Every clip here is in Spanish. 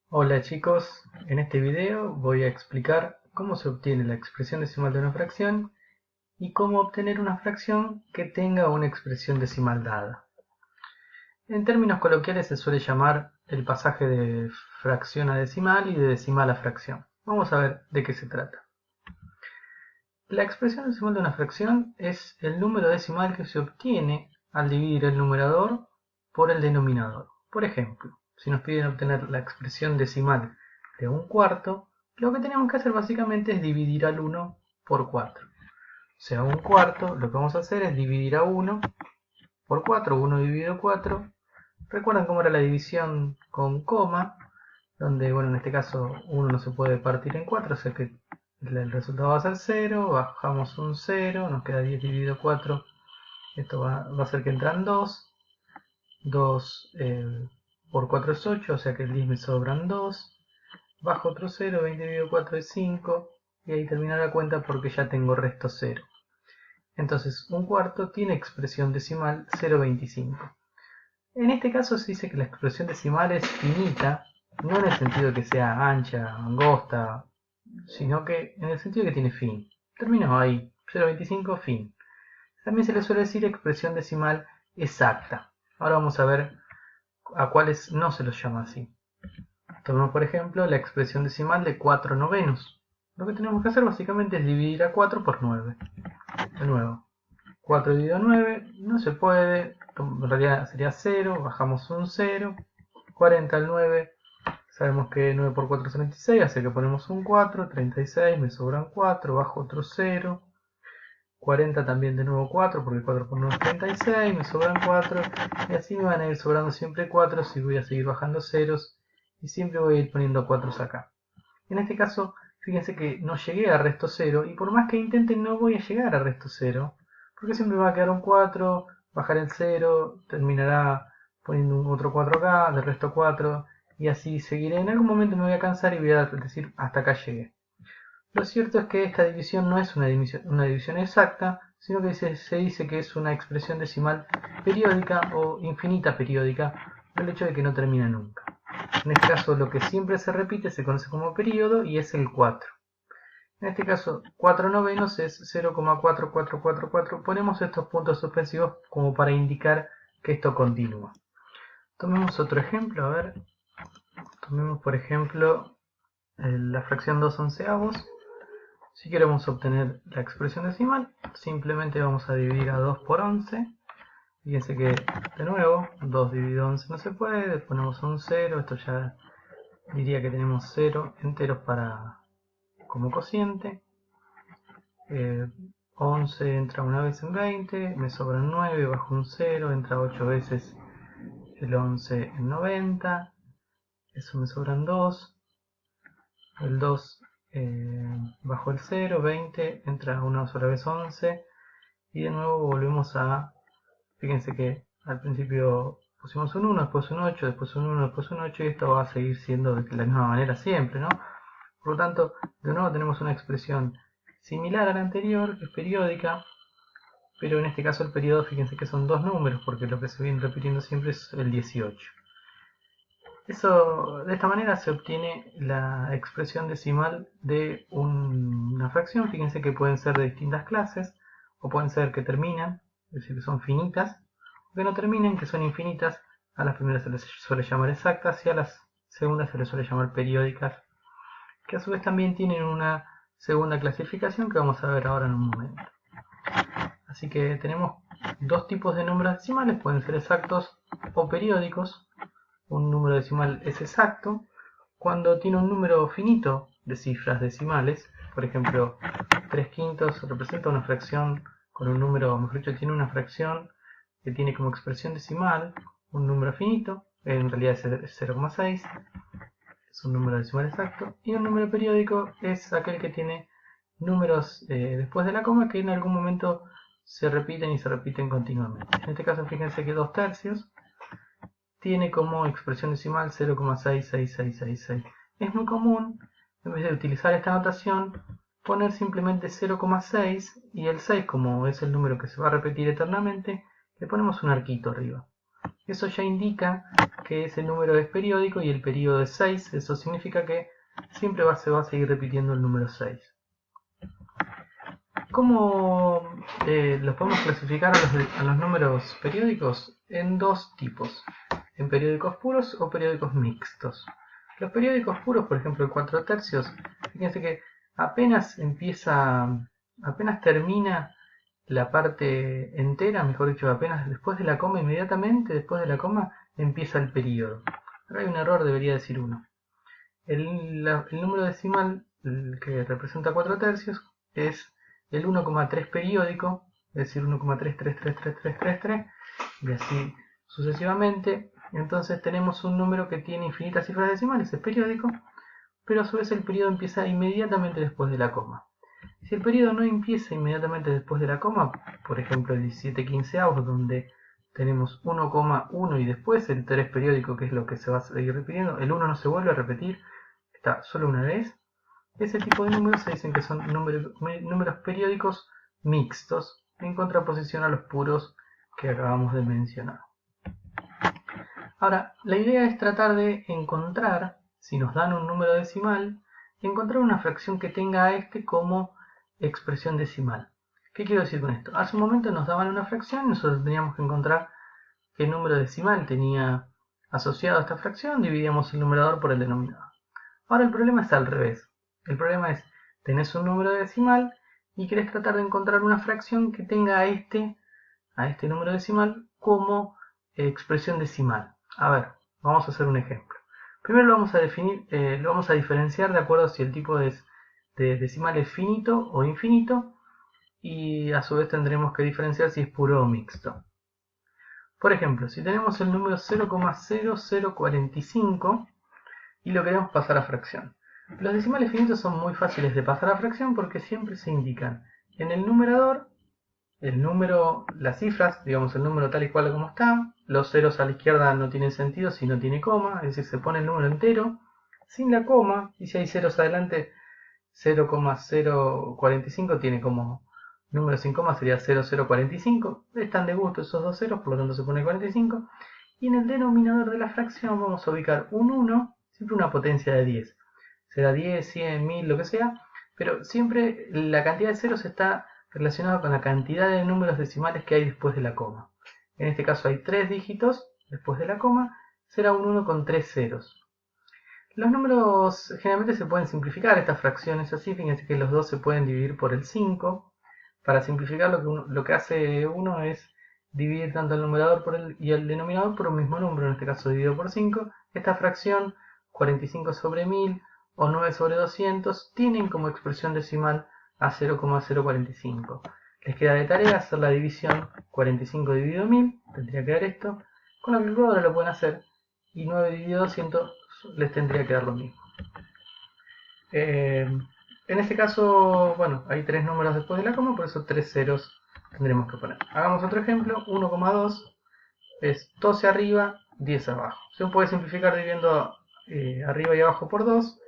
Hola chicos, en este video voy a explicar cómo se obtiene la expresión decimal de una fracción y cómo obtener una fracción que tenga una expresión decimal dada. En términos coloquiales se suele llamar el pasaje de fracción a decimal y de decimal a fracción. Vamos a ver de qué se trata. La expresión decimal de una fracción es el número decimal que se obtiene al dividir el numerador por el denominador. Por ejemplo, si nos piden obtener la expresión decimal de un cuarto, lo que tenemos que hacer básicamente es dividir al 1 por 4. O sea, un cuarto, lo que vamos a hacer es dividir a 1 por 4, 1 dividido 4. ¿Recuerdan cómo era la división con coma? Donde, bueno, en este caso 1 no se puede partir en 4, o sea que el resultado va a ser 0, bajamos un 0, nos queda 10 dividido 4, esto va a hacer que entran 2, 2 por 4 es 8, o sea que el 10 me sobran 2, bajo otro 0, 20 dividido 4 es 5, y ahí termina la cuenta porque ya tengo resto 0. Entonces, un cuarto tiene expresión decimal 0,25. En este caso se dice que la expresión decimal es finita, no en el sentido de que sea ancha, angosta, sino que en el sentido de que tiene fin. Terminó ahí, 0,25, fin. También se le suele decir expresión decimal exacta. Ahora vamos a ver a cuáles no se los llama así. Tomemos por ejemplo la expresión decimal de 4 novenos. Lo que tenemos que hacer básicamente es dividir a 4 por 9. De nuevo, 4 dividido 9 no se puede, en realidad sería 0, bajamos un 0, 40 al 9, sabemos que 9 por 4 es 36, así que ponemos un 4, 36, me sobran 4, bajo otro 0, 40 también de nuevo 4, porque 4 por 9 es 36, me sobran 4, y así me van a ir sobrando siempre 4 si voy a seguir bajando ceros, y siempre voy a ir poniendo 4 acá. En este caso, fíjense que no llegué a resto 0, y por más que intente no voy a llegar a resto 0, porque siempre me va a quedar un 4, bajar el 0, terminará poniendo un otro 4 acá, de resto 4, y así seguiré. En algún momento me voy a cansar y voy a decir hasta acá llegué. Lo cierto es que esta división no es una división exacta, sino que se dice que es una expresión decimal periódica o infinita periódica, por el hecho de que no termina nunca. En este caso lo que siempre se repite se conoce como periodo y es el 4. En este caso 4 novenos es 0,4444. Ponemos estos puntos suspensivos como para indicar que esto continúa. Tomemos otro ejemplo, a ver. Tomemos por ejemplo la fracción 2 onceavos. Si queremos obtener la expresión decimal, simplemente vamos a dividir a 2 por 11. Fíjense que, de nuevo, 2 dividido 11 no se puede, ponemos un 0, esto ya diría que tenemos 0 enteros como cociente. 11 entra una vez en 20, me sobran 9, bajo un 0, entra 8 veces el 11 en 90, eso me sobran 2, el 2 bajo el 0, 20, entra una sola vez 11, y de nuevo volvemos a, fíjense que al principio pusimos un 1, después un 8, después un 1, después un 8, y esto va a seguir siendo de la misma manera siempre, ¿no? Por lo tanto, de nuevo tenemos una expresión similar a la anterior, que es periódica, pero en este caso el periodo, fíjense que son dos números, porque lo que se viene repitiendo siempre es el 18. De esta manera se obtiene la expresión decimal de una fracción. Fíjense que pueden ser de distintas clases, o pueden ser que terminan, es decir, que son finitas, o que no terminan, que son infinitas. A las primeras se les suele llamar exactas y a las segundas se les suele llamar periódicas, que a su vez también tienen una segunda clasificación que vamos a ver ahora en un momento. Así que tenemos dos tipos de números decimales, pueden ser exactos o periódicos. Un número decimal es exacto cuando tiene un número finito de cifras decimales. Por ejemplo, 3 quintos representa una fracción con un número, mejor dicho, tiene una fracción que tiene como expresión decimal un número finito, en realidad es 0,6, es un número decimal exacto, y un número periódico es aquel que tiene números después de la coma que en algún momento se repiten y se repiten continuamente. En este caso fíjense que 2 tercios tiene como expresión decimal 0,66666. Es muy común, en vez de utilizar esta notación, poner simplemente 0,6 y el 6, como es el número que se va a repetir eternamente, le ponemos un arquito arriba. Eso ya indica que ese número es periódico y el periodo es 6. Eso significa que siempre se va a seguir repitiendo el número 6. ¿Cómo los podemos clasificar a los números periódicos? En dos tipos, en periódicos puros o periódicos mixtos. Los periódicos puros, por ejemplo el 4 tercios, fíjense que apenas termina la parte entera, mejor dicho, apenas después de la coma, inmediatamente después de la coma, empieza el periodo. Ahora hay un error, debería decir 1. El número decimal que representa 4 tercios es el 1,3 periódico, es decir, 1,3333333, y así sucesivamente. Entonces tenemos un número que tiene infinitas cifras decimales, es periódico, pero a su vez el periodo empieza inmediatamente después de la coma. Si el periodo no empieza inmediatamente después de la coma, por ejemplo el 17/15, donde tenemos 1,1 y después el 3 periódico, que es lo que se va a seguir repitiendo, el 1 no se vuelve a repetir, está solo una vez. Ese tipo de números se dicen que son números periódicos mixtos, en contraposición a los puros que acabamos de mencionar. Ahora, la idea es tratar de encontrar, si nos dan un número decimal, encontrar una fracción que tenga a este como expresión decimal. ¿Qué quiero decir con esto? Hace un momento nos daban una fracción y nosotros teníamos que encontrar qué número decimal tenía asociado a esta fracción, dividíamos el numerador por el denominador. Ahora el problema es al revés. El problema es, tenés un número decimal y querés tratar de encontrar una fracción que tenga a este número decimal como expresión decimal. A ver, vamos a hacer un ejemplo. Primero lo vamos a definir, lo vamos a diferenciar de acuerdo a si el tipo de decimal es finito o infinito, y a su vez tendremos que diferenciar si es puro o mixto. Por ejemplo, si tenemos el número 0,0045 y lo queremos pasar a fracción. Los decimales finitos son muy fáciles de pasar a fracción porque siempre se indican en el numerador el número, las cifras, digamos el número tal y cual como está. Los ceros a la izquierda no tienen sentido si no tiene coma, es decir, se pone el número entero sin la coma, y si hay ceros adelante, 0,045 tiene como número sin coma, sería 0045. Están de gusto esos dos ceros, por lo tanto se pone 45. Y en el denominador de la fracción vamos a ubicar un 1, siempre una potencia de 10. Será 10, 100, 1000, lo que sea, pero siempre la cantidad de ceros está relacionada con la cantidad de números decimales que hay después de la coma. En este caso hay 3 dígitos después de la coma, será un 1 con 3 ceros. Los números generalmente se pueden simplificar, estas fracciones así, fíjense que los dos se pueden dividir por el 5. Para simplificar lo que hace uno es dividir tanto el numerador y el denominador por un mismo número, en este caso dividido por 5. Esta fracción, 45 sobre 1000 o 9 sobre 200, tienen como expresión decimal a 0,045. Les queda de tarea hacer la división 45 dividido 1000, tendría que dar esto. Con la calculadora lo pueden hacer, y 9 dividido 200 les tendría que dar lo mismo. En este caso, bueno, hay 3 números después de la coma, por eso 3 ceros tendremos que poner. Hagamos otro ejemplo, 1,2 es 12 arriba, 10 abajo. Se puede simplificar dividiendo arriba y abajo por 2,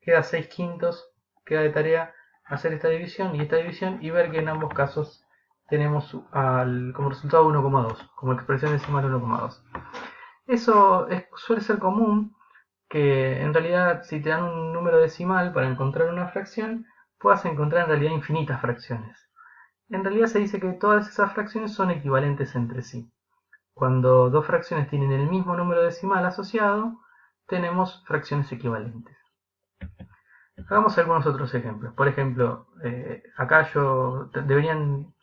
queda 6 quintos, queda de tarea hacer esta división y ver que en ambos casos tenemos como resultado 1,2, como expresión decimal 1,2. Eso suele ser común, que en realidad si te dan un número decimal para encontrar una fracción, puedas encontrar en realidad infinitas fracciones. En realidad se dice que todas esas fracciones son equivalentes entre sí. Cuando dos fracciones tienen el mismo número decimal asociado, tenemos fracciones equivalentes. Hagamos algunos otros ejemplos. Por ejemplo, acá deberían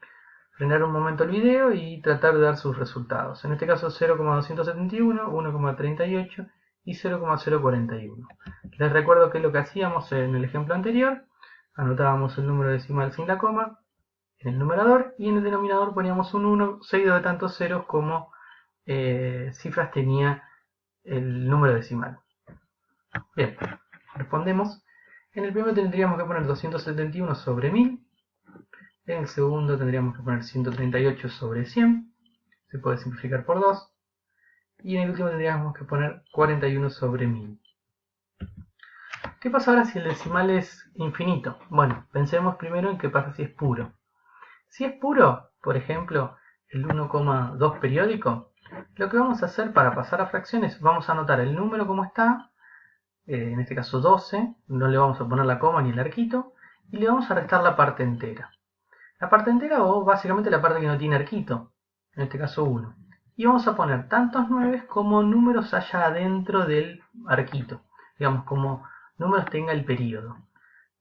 frenar un momento el video y tratar de dar sus resultados. En este caso 0,271, 1,38 y 0,041. Les recuerdo que es lo que hacíamos en el ejemplo anterior. Anotábamos el número decimal sin la coma en el numerador y en el denominador poníamos un 1 seguido de tantos ceros como cifras tenía el número decimal. Bien, respondemos. En el primero tendríamos que poner 271 sobre 1000. En el segundo tendríamos que poner 138 sobre 100. Se puede simplificar por 2. Y en el último tendríamos que poner 41 sobre 1000. ¿Qué pasa ahora si el decimal es infinito? Bueno, pensemos primero en qué pasa si es puro. Si es puro, por ejemplo, el 1,2 periódico, Lo que vamos a hacer para pasar a fracciones, vamos a anotar el número como está, en este caso 12, no le vamos a poner la coma ni el arquito, y le vamos a restar la parte entera. La parte entera o básicamente la parte que no tiene arquito, en este caso 1. Y vamos a poner tantos 9 como números haya adentro del arquito, digamos como números tenga el periodo.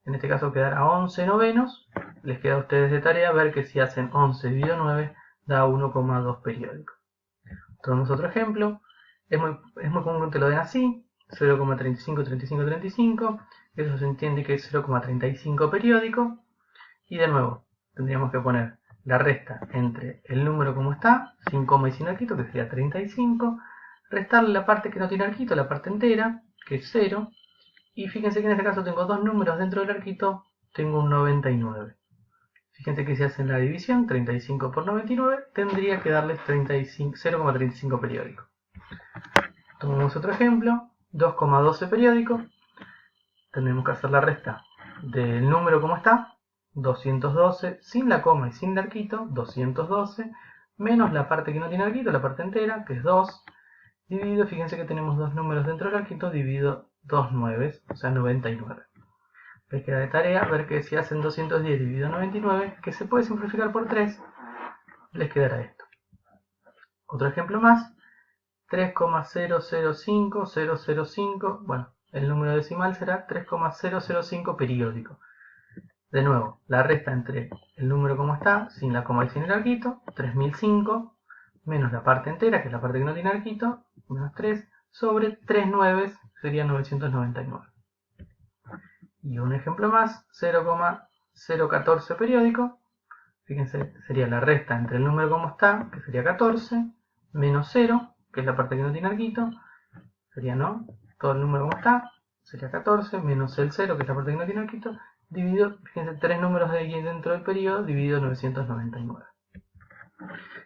En este caso quedará 11 novenos, les queda a ustedes de tarea ver que si hacen 11 dividido 9 da 1,2 periódico. Tomamos otro ejemplo, es muy común que te lo den así, 0,353535, eso se entiende que es 0,35 periódico, y de nuevo tendríamos que poner la resta entre el número como está, sin coma y sin arquito, que sería 35, restarle la parte que no tiene arquito, la parte entera, que es 0, y fíjense que en este caso tengo dos números dentro del arquito, tengo un 99. Fíjense que si hacen la división, 35 por 99, tendría que darles 0,35 periódico. Tomamos otro ejemplo, 2,12 periódico, tendremos que hacer la resta del número como está, 212, sin la coma y sin el arquito, 212, menos la parte que no tiene arquito, la parte entera, que es 2, dividido, fíjense que tenemos dos números dentro del arquito, dividido 2 9, o sea 99. Les queda de tarea ver que si hacen 210 dividido 99, que se puede simplificar por 3, les quedará esto. Otro ejemplo más, 3,005005, bueno, el número decimal será 3,005 periódico. De nuevo, la resta entre el número como está, sin la coma y sin el arquito, 3005, menos la parte entera, que es la parte que no tiene arquito, menos 3, sobre 3 nueves, sería 999. Y un ejemplo más, 0,014 periódico, fíjense, sería la resta entre el número como está, que sería 14, menos 0, que es la parte que no tiene arquito, sería no, todo el número como está, sería 14, menos el 0, que es la parte que no tiene arquito, dividido, fíjense, tres números de ahí dentro del periodo, dividido 999.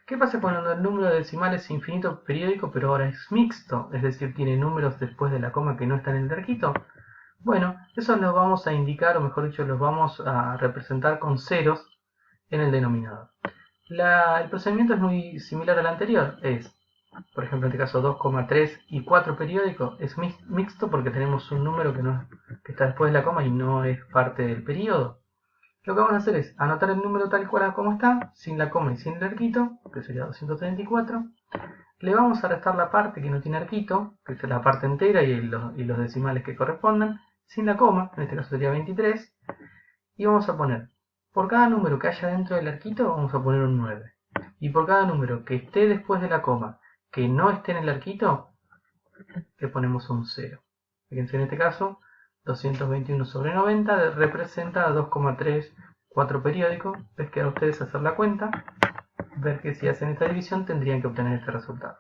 ¿Qué pasa cuando el número decimal es infinito periódico, pero ahora es mixto? Es decir, tiene números después de la coma que no están en el arquito. Bueno, eso lo vamos a indicar, o mejor dicho, los vamos a representar con ceros en el denominador. El procedimiento es muy similar al anterior, por ejemplo, en este caso 2,3 y 4 periódico, es mixto porque tenemos un número que está después de la coma y no es parte del periodo. Lo que vamos a hacer es anotar el número tal cual como está, sin la coma y sin el arquito, que sería 234. Le vamos a restar la parte que no tiene arquito, que es la parte entera y los decimales que correspondan, sin la coma, en este caso sería 23, y vamos a poner, por cada número que haya dentro del arquito, vamos a poner un 9. Y por cada número que esté después de la coma, que no esté en el arquito, le ponemos un 0. Fíjense en este caso, 221 sobre 90 representa 2,34 periódico. Les queda a ustedes hacer la cuenta, ver que si hacen esta división tendrían que obtener este resultado.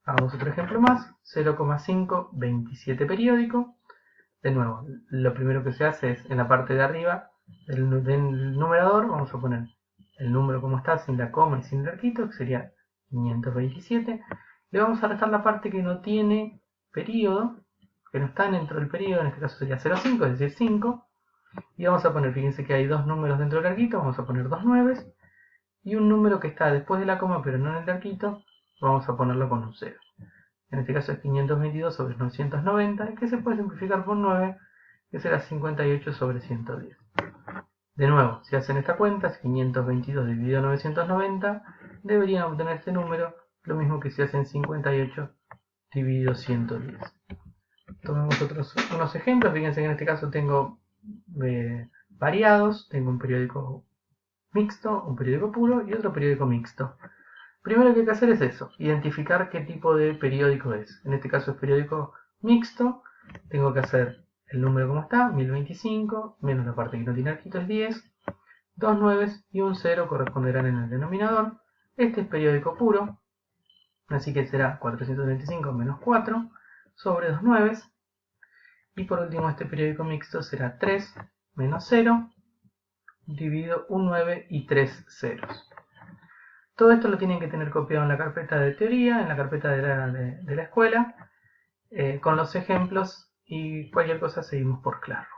Hagamos otro ejemplo más, 0,527 periódico. De nuevo, lo primero que se hace es en la parte de arriba del numerador, vamos a poner el número como está, sin la coma y sin el arquito, que sería 527. Le vamos a restar la parte que no tiene periodo, que no está dentro del periodo, en este caso sería 0,5, es decir 5. Y vamos a poner, fíjense que hay dos números dentro del arquito, vamos a poner dos 9. Y un número que está después de la coma pero no en el arquito, vamos a ponerlo con un 0. En este caso es 522 sobre 990, que se puede simplificar por 9, que será 58 sobre 110. De nuevo, si hacen esta cuenta, 522 dividido 990, deberían obtener este número, lo mismo que si hacen 58 dividido 110. Tomemos unos ejemplos, fíjense que en este caso tengo variados, tengo un periódico mixto, un periódico puro y otro periódico mixto. Primero que hay que hacer es eso, identificar qué tipo de periódico es. En este caso es periódico mixto, tengo que hacer el número como está, 1025, menos la parte que no tiene arquito es 10, dos 9 y un 0 corresponderán en el denominador. Este es periódico puro, así que será 425 menos 4 sobre 2 9. Y por último este periódico mixto será 3 menos 0 dividido un 9 y 3 ceros. Todo esto lo tienen que tener copiado en la carpeta de teoría, en la carpeta de la escuela, con los ejemplos, y cualquier cosa seguimos por Claro.